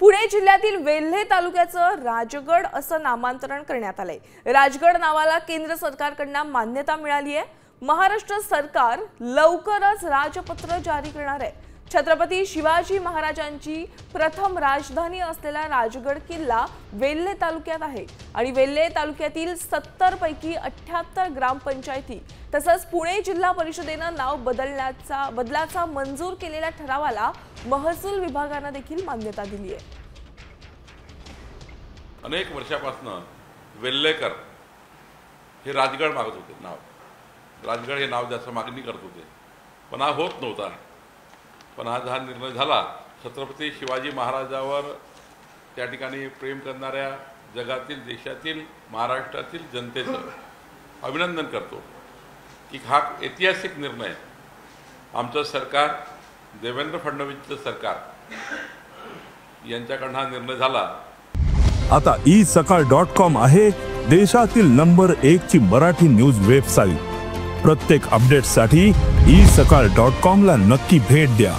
पुणे जिल्ह्यातील वेल्हे तालुक्याचं राजगड असं नामांतरण करण्यात आलंय। राजगड नावाला केंद्र सरकारकडून मान्यता मिळाली आहे। महाराष्ट्र सरकार लवकरच राजपत्र जारी करणार आहे। छत्रपती शिवाजी महाराजांची प्रथम राजधानी असलेला राजगड किल्ला वेल्हे तालुक्यात आहे आणि वेल्हे तालुक्यातील 70 पैकी 78 ग्रामपंचायती तसंच पुणे जिल्हा परिषदेनं नाव बदलाचा मंजूर केलेल्या ठरावाला महसूल विभागाने देखील मान्यता दिली आहे। अनेक वर्षापासून वेल्हेकर हे राजगड मागत होते, राजगड हे नाव द्यायची मागणी करत होते, पण हा होत नव्हता। पण आज हा निर्णय झाला। छत्रपती शिवाजी महाराजांवर त्या ठिकाणी प्रेम करणाऱ्या जगातील, देशातील, महाराष्ट्रातील जनतेचं अभिनंदन करतो की हा ऐतिहासिक निर्णय आमचं सरकार, देवेंद्र फडणवीसचं सरकार यांच्याकडून हा निर्णय झाला। आता isakal.com आहे देशातील नंबर 1 ची मराठी न्यूज वेबसाईट। प्रत्येक अपडेटसाठी isakal.com ला नक्की भेट द्या।